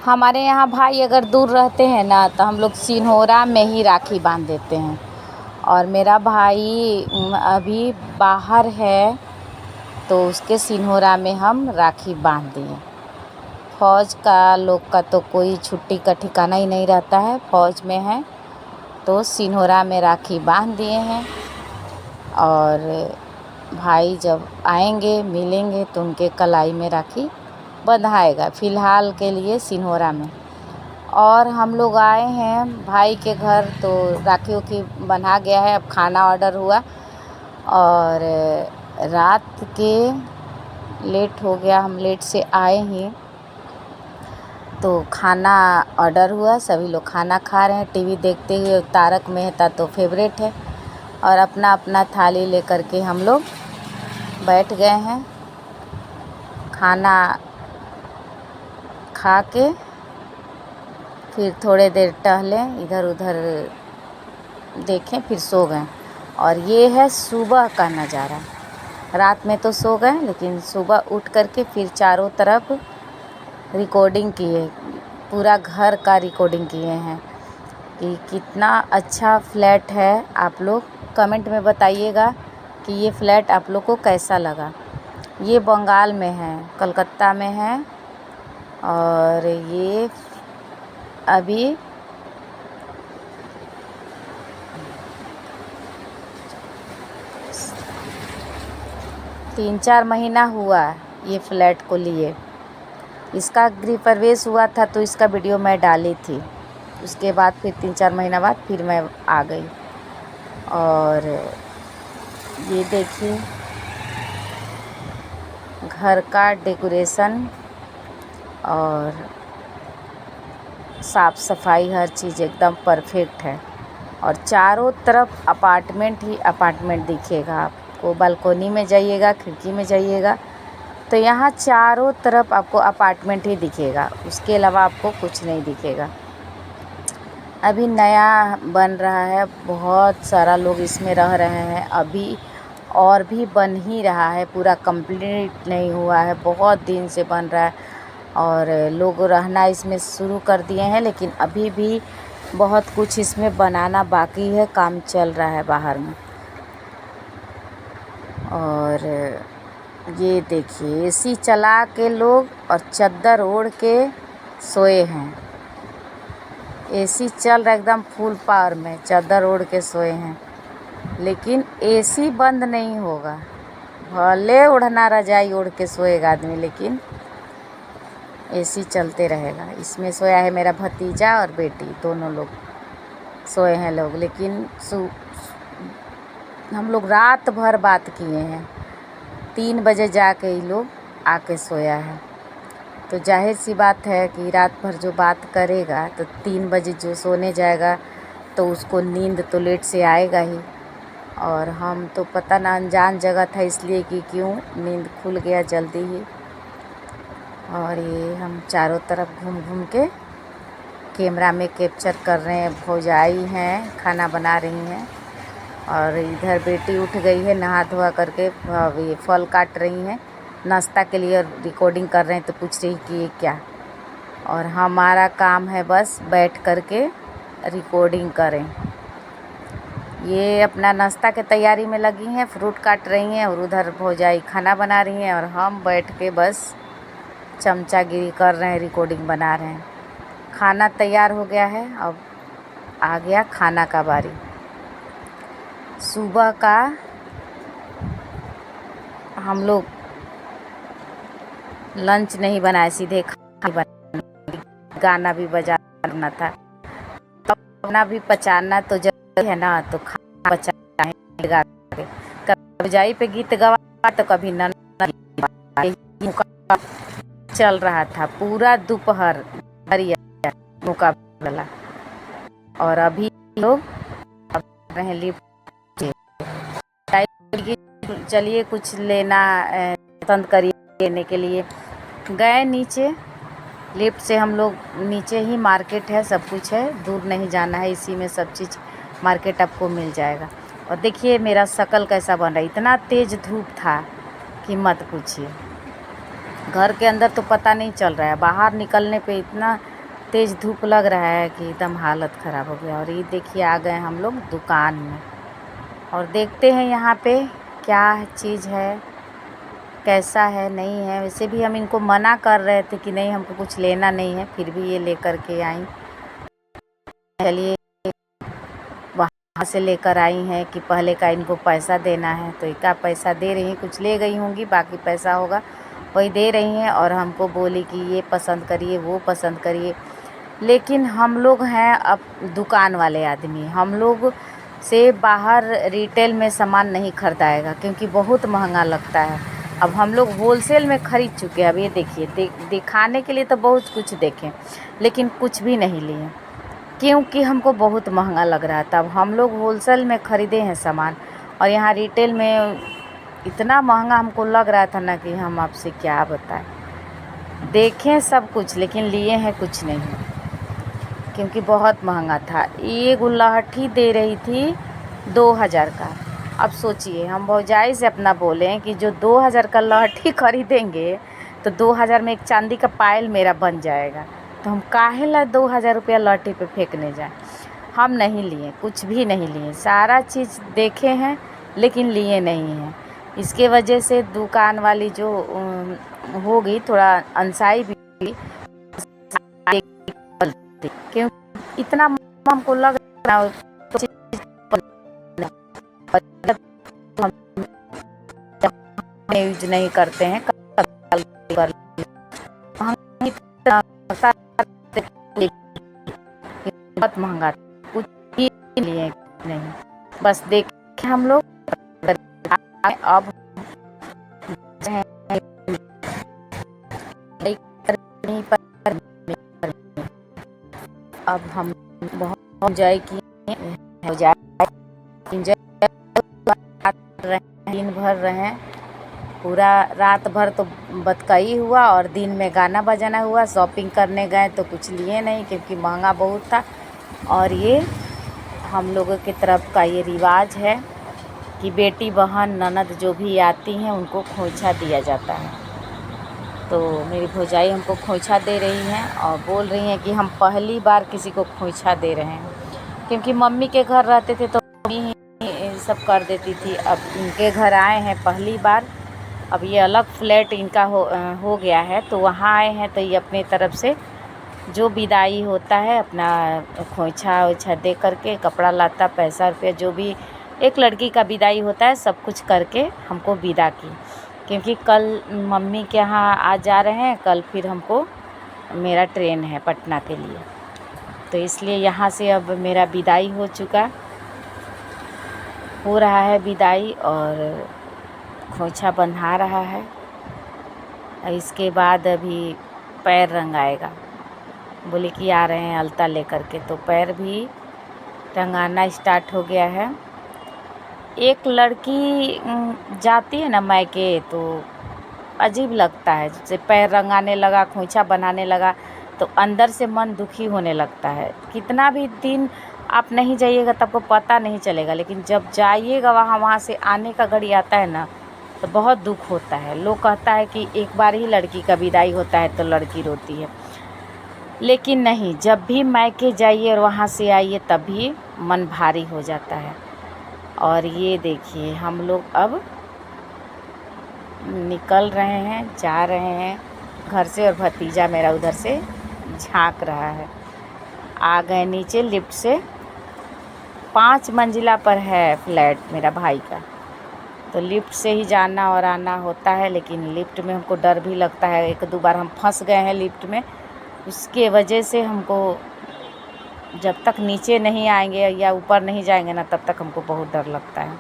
हमारे यहाँ भाई अगर दूर रहते हैं ना तो हम लोग सिन्होरा में ही राखी बांध देते हैं। और मेरा भाई अभी बाहर है तो उसके सिन्होरा में हम राखी बांध दिए। फ़ौज का लोग का तो कोई छुट्टी का ठिकाना ही नहीं रहता है, फ़ौज में है तो सिन्होरा में राखी बांध दिए हैं। और भाई जब आएंगे मिलेंगे तो उनके कलाई में राखी बंधाएगा, फ़िलहाल के लिए सिन्होरा में। और हम लोग आए हैं भाई के घर तो राखियों की बंधा गया है। अब खाना ऑर्डर हुआ और रात के लेट हो गया, हम लेट से आए हैं तो खाना ऑर्डर हुआ। सभी लोग खाना खा रहे हैं टीवी देखते हुए। तारक मेहता तो फेवरेट है और अपना अपना थाली लेकर के हम लोग बैठ गए हैं। खाना खा के फिर थोड़े देर टहले, इधर उधर देखें, फिर सो गए। और ये है सुबह का नज़ारा। रात में तो सो गए लेकिन सुबह उठ करके फिर चारों तरफ रिकॉर्डिंग किए, पूरा घर का रिकॉर्डिंग किए हैं कि कितना अच्छा फ्लैट है। आप लोग कमेंट में बताइएगा कि ये फ्लैट आप लोग को कैसा लगा। ये बंगाल में है, कलकत्ता में है। और ये अभी तीन चार महीना हुआ ये फ्लैट को लिए। इसका गृह प्रवेश हुआ था तो इसका वीडियो मैं डाली थी। उसके बाद फिर 3-4 महीना बाद फिर मैं आ गई। और ये देखिए घर का डेकोरेशन और साफ़ सफाई, हर चीज़ एकदम परफेक्ट है। और चारों तरफ अपार्टमेंट ही अपार्टमेंट दिखेगा आपको। बालकोनी में जाइएगा, खिड़की में जाइएगा तो यहाँ चारों तरफ आपको अपार्टमेंट ही दिखेगा, उसके अलावा आपको कुछ नहीं दिखेगा। अभी नया बन रहा है, बहुत सारा लोग इसमें रह रहे हैं अभी, और भी बन ही रहा है, पूरा कंप्लीट नहीं हुआ है, बहुत दिन से बन रहा है। और लोग रहना इसमें शुरू कर दिए हैं लेकिन अभी भी बहुत कुछ इसमें बनाना बाकी है, काम चल रहा है बाहर में। और ये देखिए एसी चला के लोग और चादर ओढ़ के सोए हैं। एसी चल रहा एकदम फुल पावर में, चादर ओढ़ के सोए हैं। लेकिन एसी बंद नहीं होगा, भले ओढ़ना रजाई ओढ़ के सोएगा आदमी लेकिन एसी चलते रहेगा। इसमें सोया है मेरा भतीजा और बेटी, दोनों लोग सोए हैं लोग। लेकिन हम लोग रात भर बात किए हैं, 3 बजे जाके ये लोग आके सोया है। तो जाहिर सी बात है कि रात भर जो बात करेगा तो 3 बजे जो सोने जाएगा तो उसको नींद तो लेट से आएगा ही। और हम तो पता ना अनजान जगह था इसलिए कि क्यों नींद खुल गया जल्दी ही। और ये हम चारों तरफ घूम घूम के कैमरा में कैप्चर कर रहे हैं। भौजाई हैं खाना बना रही हैं और इधर बेटी उठ गई है नहा धोआ करके, ये फल काट रही हैं नाश्ता के लिए, रिकॉर्डिंग कर रहे हैं तो पूछ रही कि ये क्या। और हमारा काम है बस बैठ कर के रिकॉर्डिंग करें। ये अपना नाश्ता के तैयारी में लगी हैं, फ्रूट काट रही हैं और उधर भौजाई खाना बना रही हैं और हम बैठ के बस चमचागिरी कर रहे हैं, रिकॉर्डिंग बना रहे हैं। खाना तैयार हो गया है, अब आ गया खाना का बारी। सुबह का हम लोग लंच नहीं बनाए, सीधे खाना बना, गाना भी बजाना था, खाना भी पचाना तो जरूरी है ना, तो खाना पचाना है। कभी जाई पे गीत गवा तो कभी न चल रहा था पूरा दोपहर मुकाबला। और अभी लोग रहे लिफ्ट, चलिए कुछ लेना पसंद करिए, लेने के लिए गए नीचे। लिफ्ट से हम लोग नीचे ही मार्केट है, सब कुछ है, दूर नहीं जाना है, इसी में सब चीज़ मार्केट आपको मिल जाएगा। और देखिए मेरा शकल कैसा बन रहा है, इतना तेज़ धूप था कि मत पूछिए। घर के अंदर तो पता नहीं चल रहा है, बाहर निकलने पे इतना तेज़ धूप लग रहा है कि एकदम हालत ख़राब हो गया। और ये देखिए आ गए हम लोग दुकान में और देखते हैं यहाँ पे क्या चीज़ है, कैसा है नहीं है। वैसे भी हम इनको मना कर रहे थे कि नहीं हमको कुछ लेना नहीं है, फिर भी ये लेकर के आई। चलिए वहाँ से लेकर आई हैं कि पहले का इनको पैसा देना है, तो इनका पैसा दे रही हैं, कुछ ले गई होंगी, बाकी पैसा होगा वही दे रही हैं। और हमको बोली कि ये पसंद करिए वो पसंद करिए, लेकिन हम लोग हैं अब दुकान वाले आदमी, हम लोग से बाहर रिटेल में सामान नहीं खरीदाएगा क्योंकि बहुत महंगा लगता है। अब हम लोग होलसेल में ख़रीद चुके हैं। अब ये देखिए दिखाने के लिए तो बहुत कुछ देखें लेकिन कुछ भी नहीं लिए क्योंकि हमको बहुत महंगा लग रहा था। अब हम लोग होलसेल में ख़रीदे हैं सामान और यहाँ रिटेल में इतना महंगा हमको लग रहा था ना कि हम आपसे क्या बताएं। देखें सब कुछ लेकिन लिए हैं कुछ नहीं क्योंकि बहुत महंगा था। ये गुल्लहठी दे रही थी 2000 का। अब सोचिए हम भौजाई से अपना बोलें कि जो 2000 का लहठी खरीदेंगे तो 2000 में एक चांदी का पायल मेरा बन जाएगा, तो हम काहे ला 2000 रुपया लहठी पे फेंकने जाएं। हम नहीं लिए, कुछ भी नहीं लिए, सारा चीज़ देखे हैं लेकिन लिए नहीं हैं। इसके वजह से दुकान वाली जो होगी थोड़ा अनसाई भी, क्यों इतना हमको लग रहा है यूज नहीं करते हैं बहुत महंगा, कुछ भी लिए नहीं, बस देखे हम लोग। अब अब हम बहुत एंजॉय किए, दिन भर रहे, पूरा रात भर तो बतकई हुआ और दिन में गाना बजाना हुआ। शॉपिंग करने गए तो कुछ लिए नहीं क्योंकि महंगा बहुत था। और ये हम लोगों की तरफ का ये रिवाज है कि बेटी बहन ननद जो भी आती हैं उनको खोइछा दिया जाता है। तो मेरी भौजाई हमको खोइछा दे रही हैं और बोल रही हैं कि हम पहली बार किसी को खोइछा दे रहे हैं, क्योंकि मम्मी के घर रहते थे तो मम्मी ही सब कर देती थी। अब इनके घर आए हैं पहली बार, अब ये अलग फ्लैट इनका हो गया है तो वहाँ आए हैं, तो ये अपनी तरफ से जो विदाई होता है अपना खोइछा ओइछा दे करके, कपड़ा लाता पैसा रुपया जो भी एक लड़की का विदाई होता है सब कुछ करके हमको विदा की। क्योंकि कल मम्मी के यहाँ आज जा रहे हैं, कल फिर हमको मेरा ट्रेन है पटना के लिए, तो इसलिए यहाँ से अब मेरा विदाई हो रहा है विदाई और खोइछा बंधा रहा है। इसके बाद अभी पैर रंगाएगा, बोले कि आ रहे हैं अलता लेकर के, तो पैर भी रंगाना स्टार्ट हो गया है। एक लड़की जाती है ना मायके तो अजीब लगता है, जैसे पैर रंगाने लगा खोइछा बनाने लगा तो अंदर से मन दुखी होने लगता है। कितना भी दिन आप नहीं जाइएगा तब को पता नहीं चलेगा, लेकिन जब जाइएगा वहाँ से आने का घड़ी आता है ना तो बहुत दुख होता है। लोग कहता है कि एक बार ही लड़की का विदाई होता है तो लड़की रोती है, लेकिन नहीं, जब भी मायके जाइए और वहाँ से आइए तब भी मन भारी हो जाता है। और ये देखिए हम लोग अब निकल रहे हैं, जा रहे हैं घर से, और भतीजा मेरा उधर से झांक रहा है। आ गए नीचे लिफ्ट से, 5 मंजिला पर है फ्लैट मेरा भाई का, तो लिफ्ट से ही जाना और आना होता है। लेकिन लिफ्ट में हमको डर भी लगता है, 1-2 बार हम फंस गए हैं लिफ्ट में, उसके वजह से हमको जब तक नीचे नहीं आएंगे या ऊपर नहीं जाएंगे ना तब तक हमको बहुत डर लगता है।